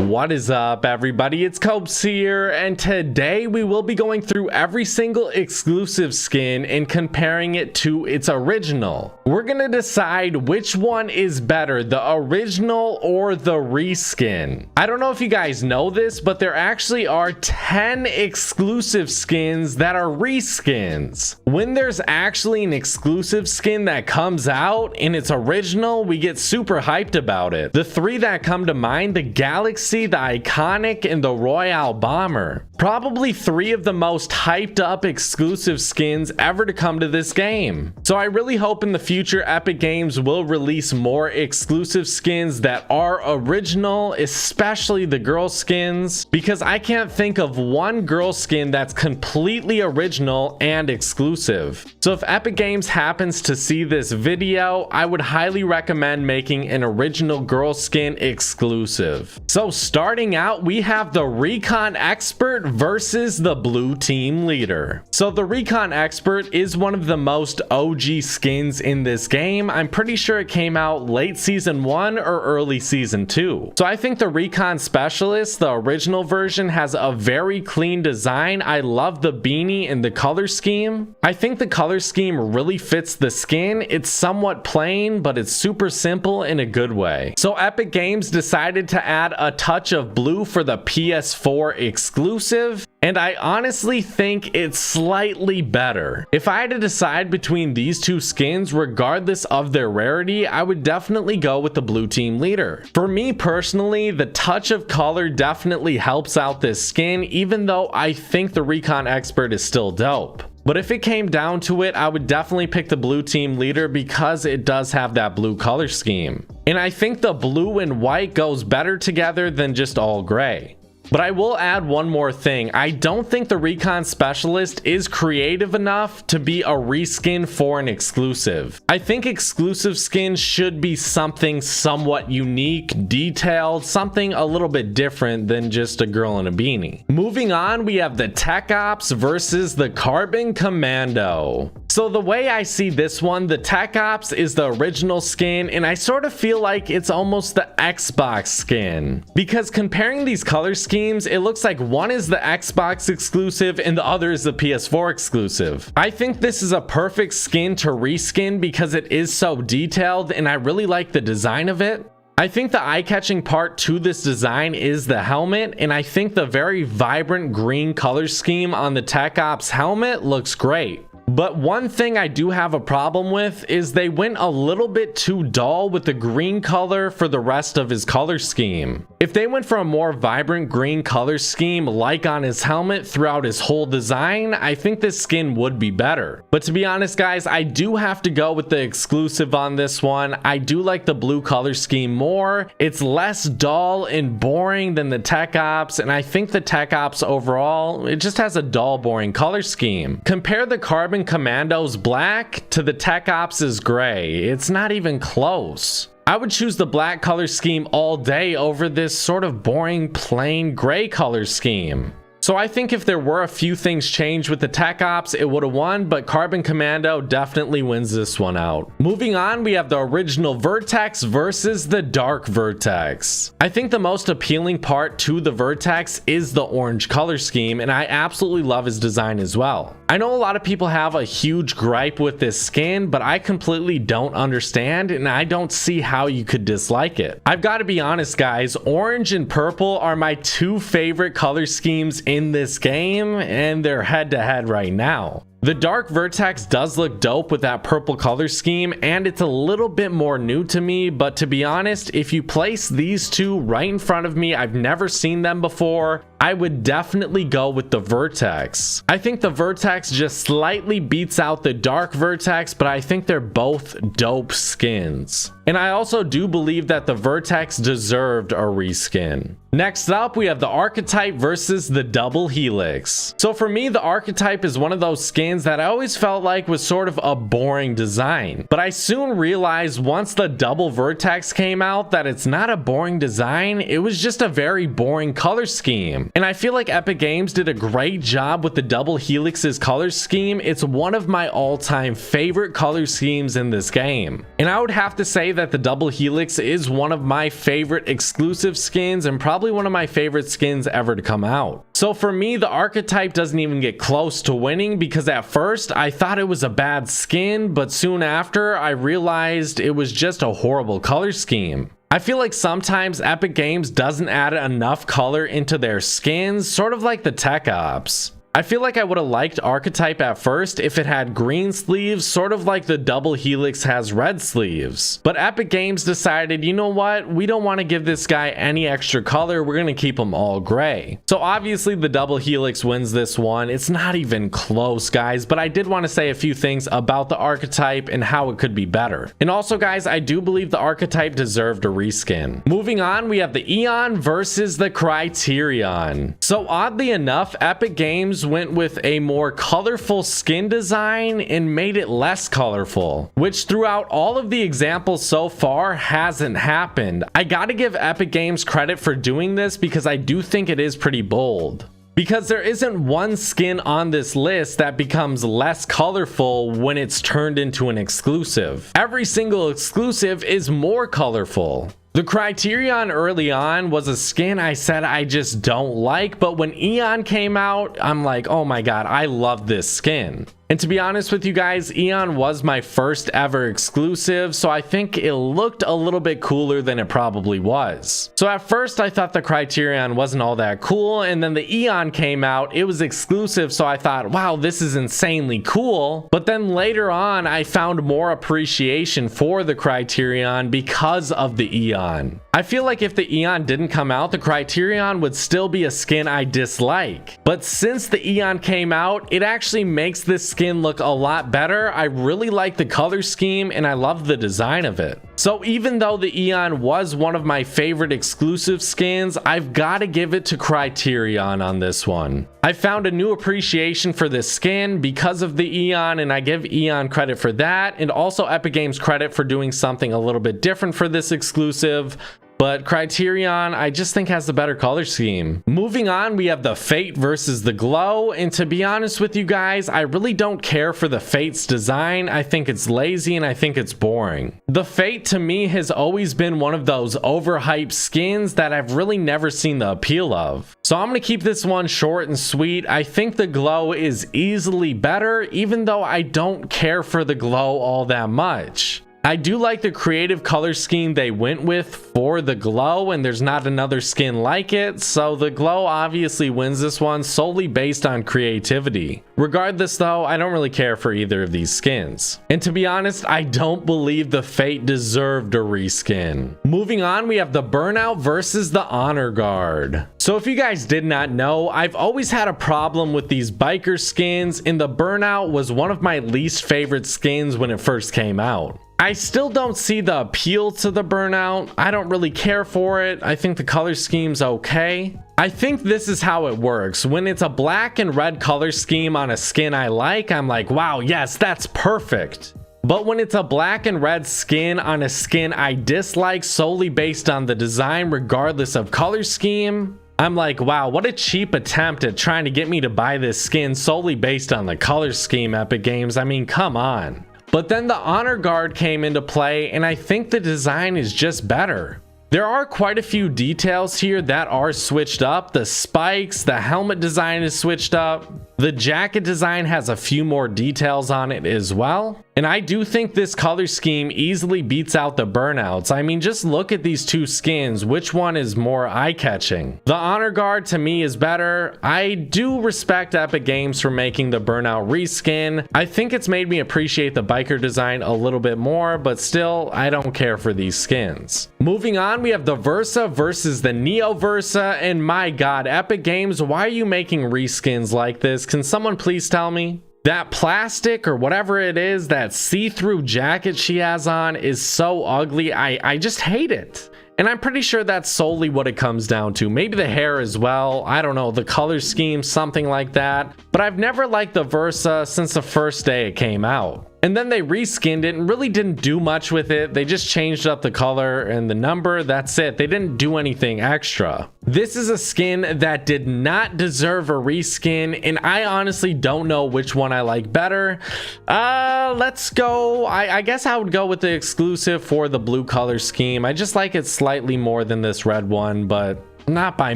What is up, everybody? It's Copes here, and today we will be going through every single exclusive skin and comparing it to its original. We're gonna decide which one is better, the original or the reskin. I don't know if you guys know this, but there actually are 10 exclusive skins that are reskins. When there's actually an exclusive skin that comes out and it's original, we get super hyped about it. The three that come to mind, the Galaxy, the Iconic, and the Royale Bomber. Probably three of the most hyped up exclusive skins ever to come to this game. So I really hope in the future Epic Games will release more exclusive skins that are original, especially the girl skins, because I can't think of one girl skin that's completely original and exclusive. So if Epic Games happens to see this video, I would highly recommend making an original girl skin exclusive. So starting out, we have the Recon Expert versus the Blue Team Leader. So the Recon Expert is one of the most OG skins in this game. I'm pretty sure it came out late season 1 or early season 2. So I think the Recon Specialist, the original version, has a very clean design. I love the beanie and the color scheme. I think the color scheme really fits the skin. It's somewhat plain, but it's super simple in a good way. So Epic Games decided to add a touch of blue for the PS4 exclusive, and I honestly think it's slightly better. If I had to decide between these two skins, regardless of their rarity, I would definitely go with the Blue Team Leader. For me personally, the touch of color definitely helps out this skin, even though I think the Recon Expert is still dope. But if it came down to it, I would definitely pick the Blue Team Leader because it does have that blue color scheme. And I think the blue and white goes better together than just all gray. But I will add one more thing. I don't think the Recon Specialist is creative enough to be a reskin for an exclusive. I think exclusive skins should be something somewhat unique, detailed, something a little bit different than just a girl in a beanie. Moving on, we have the Tech Ops versus the Carbon Commando. So the way I see this one, the Tech Ops is the original skin, and I sort of feel like it's almost the Xbox skin. Because comparing these color schemes, it looks like one is the Xbox exclusive and the other is the PS4 exclusive. I think this is a perfect skin to reskin because it is so detailed, and I really like the design of it. I think the eye-catching part to this design is the helmet, and I think the very vibrant green color scheme on the Tech Ops helmet looks great. But one thing I do have a problem with is they went a little bit too dull with the green color for the rest of his color scheme. If they went for a more vibrant green color scheme like on his helmet throughout his whole design, I think this skin would be better. But to be honest guys, I do have to go with the exclusive on this one. I do like the blue color scheme more. It's less dull and boring than the Tech Ops, and I think the Tech Ops overall, it just has a dull, boring color scheme. Compare the Carbon Commando's black to the Tech Ops' gray. It's not even close. I would choose the black color scheme all day over this sort of boring, plain gray color scheme. So I think if there were a few things changed with the Tech Ops, it would have won, but Carbon Commando definitely wins this one out. Moving on, we have the original Vertex versus the Dark Vertex. I think the most appealing part to the Vertex is the orange color scheme, and I absolutely love his design as well. I know a lot of people have a huge gripe with this skin, but I completely don't understand, and I don't see how you could dislike it. I've got to be honest guys, orange and purple are my two favorite color schemes in this game, and they're head to head right now. The Dark Vertex does look dope with that purple color scheme, and it's a little bit more new to me, but to be honest, if you place these two right in front of me, I've never seen them before, I would definitely go with the Vertex. I think the Vertex just slightly beats out the Dark Vertex, but I think they're both dope skins. And I also do believe that the Vertex deserved a reskin. Next up, we have the Archetype versus the Double Helix. So for me, the Archetype is one of those skins that I always felt like was sort of a boring design. But I soon realized once the Double Vertex came out that it's not a boring design, it was just a very boring color scheme. game. And I feel like Epic Games did a great job with the double Helix's color scheme. It's one of my all-time favorite color schemes in this game. And I would have to say that the double Helix is one of my favorite exclusive skins and probably one of my favorite skins ever to come out. So for me, the Archetype doesn't even get close to winning because at first I thought it was a bad skin, but soon after I realized it was just a horrible color scheme. I feel like sometimes Epic Games doesn't add enough color into their skins, sort of like the Tech Ops. I feel like I would have liked Archetype at first if it had green sleeves, sort of like the double Helix has red sleeves. But Epic Games decided, you know what, we don't want to give this guy any extra color, we're going to keep him all gray. So obviously the double Helix wins this one. It's not even close, guys, but I did want to say a few things about the Archetype and how it could be better. And also, guys, I do believe the Archetype deserved a reskin. Moving on, we have the Eon versus the Criterion. So oddly enough, Epic Games went with a more colorful skin design and made it less colorful, which throughout all of the examples so far hasn't happened. I gotta give Epic Games credit for doing this because I do think it is pretty bold. Because there isn't one skin on this list that becomes less colorful when it's turned into an exclusive. Every single exclusive is more colorful. The Criterion early on was a skin I said I just don't like, but when Eon came out, I'm like, oh my god, I love this skin. And to be honest with you guys, Eon was my first ever exclusive, so I think it looked a little bit cooler than it probably was. So at first I thought the Criterion wasn't all that cool, and then the Eon came out, it was exclusive, so I thought, wow, this is insanely cool. But then later on, I found more appreciation for the Criterion because of the Eon. I feel like if the Eon didn't come out, the Criterion would still be a skin I dislike. But since the Eon came out, it actually makes this skin look a lot better. I really like the color scheme and I love the design of it. So even though the Eon was one of my favorite exclusive skins, I've got to give it to Criterion on this one. I found a new appreciation for this skin because of the Eon, and I give Eon credit for that, and also Epic Games credit for doing something a little bit different for this exclusive. But Criterion, I just think, has the better color scheme. Moving on, we have the Fate versus the Glow. And to be honest with you guys, I really don't care for the Fate's design. I think it's lazy and I think it's boring. The Fate to me has always been one of those overhyped skins that I've really never seen the appeal of. So I'm gonna keep this one short and sweet. I think the Glow is easily better, even though I don't care for the Glow all that much. I do like the creative color scheme they went with for the Glow, and there's not another skin like it, so the Glow obviously wins this one solely based on creativity. Regardless though, I don't really care for either of these skins. And to be honest, I don't believe the Fate deserved a reskin. Moving on, we have the Burnout versus the Honor Guard. So if you guys did not know, I've always had a problem with these biker skins, and the Burnout was one of my least favorite skins when it first came out. I still don't see the appeal to the Burnout. I don't really care for it. I think the color scheme's okay. I think this is how it works. When it's a black and red color scheme on a skin I like, I'm like, wow, yes, that's perfect. But when it's a black and red skin on a skin I dislike solely based on the design regardless of color scheme, I'm like, wow, what a cheap attempt at trying to get me to buy this skin solely based on the color scheme, Epic Games. I mean, come on. But then the Honor Guard came into play, and I think the design is just better. There are quite a few details here that are switched up. The spikes, the helmet design is switched up. The jacket design has a few more details on it as well. And I do think this color scheme easily beats out the Burnouts. I mean, just look at these two skins. Which one is more eye-catching? The Honor Guard to me is better. I do respect Epic Games for making the Burnout reskin. I think it's made me appreciate the biker design a little bit more, but still, I don't care for these skins. Moving on, we have the Versa versus the Neo Versa, and my god, Epic Games, why are you making reskins like this? Can someone please tell me? That plastic or whatever it is, that see-through jacket she has on is so ugly. I just hate it. And I'm pretty sure that's solely what it comes down to. Maybe the hair as well. I don't know, the color scheme, something like that. But I've never liked the Versa since the first day it came out. And then they reskinned it and really didn't do much with it. They just changed up the color and the number. That's it. They didn't do anything extra. This is a skin that did not deserve a reskin, and I honestly don't know which one I like better. Let's go. I guess I would go with the exclusive for the blue color scheme. I just like it slightly more than this red one, but not by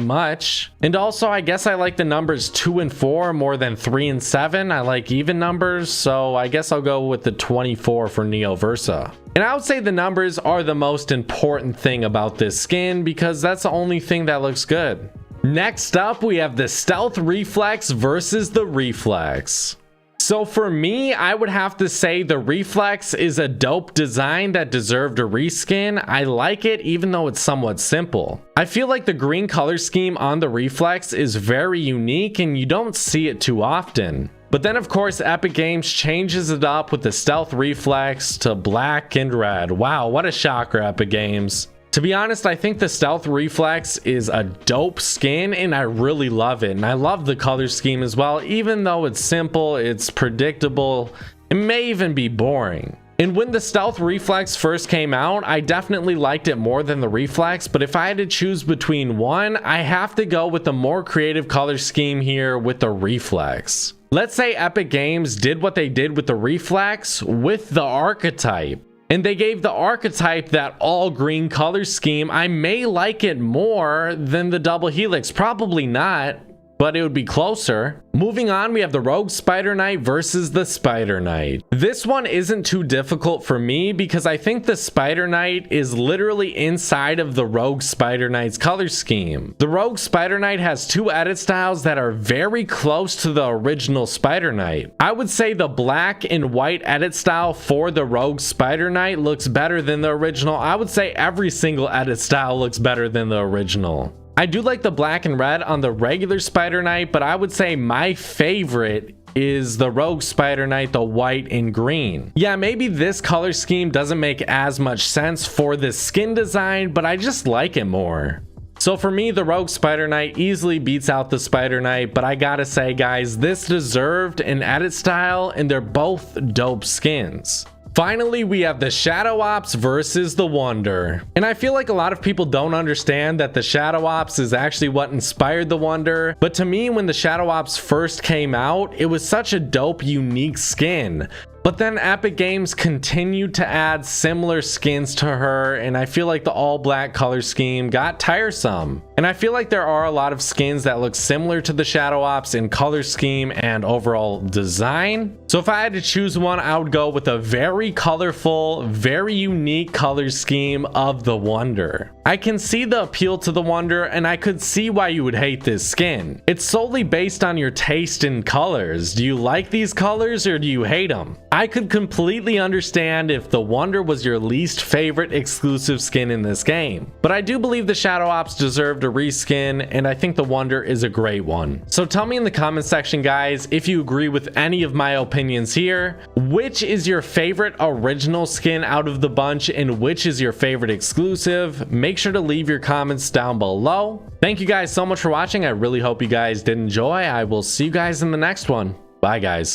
much. And also, I guess I like the numbers 2 and 4 more than 3 and 7. I like even numbers, so I guess I'll go with the 24 for Neo Versa. And I would say the numbers are the most important thing about this skin because that's the only thing that looks good. Next up, we have the Stealth Reflex versus the Reflex. So for me, I would have to say the Reflex is a dope design that deserved a reskin. I like it even though it's somewhat simple. I feel like the green color scheme on the Reflex is very unique and you don't see it too often. But then of course Epic Games changes it up with the Stealth Reflex to black and red. Wow, what a shocker, Epic Games. To be honest, I think the Stealth Reflex is a dope skin and I really love it. And I love the color scheme as well. Even though it's simple, it's predictable, it may even be boring. And when the Stealth Reflex first came out, I definitely liked it more than the Reflex, but if I had to choose between one, I have to go with the more creative color scheme here with the Reflex. Let's say Epic Games did what they did with the Reflex with the Archetype, and they gave the Archetype that all green color scheme. I may like it more than the double Helix, probably not, but it would be closer. Moving on, we have the Rogue Spider Knight versus the Spider Knight. This one isn't too difficult for me because I think the Spider Knight is literally inside of the Rogue Spider Knight's color scheme. The Rogue Spider Knight has two edit styles that are very close to the original Spider Knight. I would say the black and white edit style for the Rogue Spider Knight looks better than the original. I would say every single edit style looks better than the original. I do like the black and red on the regular Spider Knight, but I would say my favorite is the Rogue Spider Knight, the white and green. Yeah, maybe this color scheme doesn't make as much sense for this skin design, but I just like it more. So for me, the Rogue Spider Knight easily beats out the Spider Knight, but I gotta say, guys, this deserved an edit style, and they're both dope skins. Finally, we have the Shadow Ops versus the Wonder. And I feel like a lot of people don't understand that the Shadow Ops is actually what inspired the Wonder. But to me, when the Shadow Ops first came out, it was such a dope, unique skin. But then Epic Games continued to add similar skins to her, and I feel like the all black color scheme got tiresome. And I feel like there are a lot of skins that look similar to the Shadow Ops in color scheme and overall design. So if I had to choose one, I would go with a very colorful, very unique color scheme of the Wonder. I can see the appeal to the Wonder, and I could see why you would hate this skin. It's solely based on your taste in colors. Do you like these colors or do you hate them? I could completely understand if the Wonder was your least favorite exclusive skin in this game, but I do believe the Shadow Ops deserved a reskin, and I think the Wonder is a great one. So tell me in the comment section, guys, if you agree with any of my opinions here. Which is your favorite original skin out of the bunch, and which is your favorite exclusive? Make sure to leave your comments down below. Thank you guys so much for watching. I really hope you guys did enjoy. I will see you guys in the next one. Bye, guys.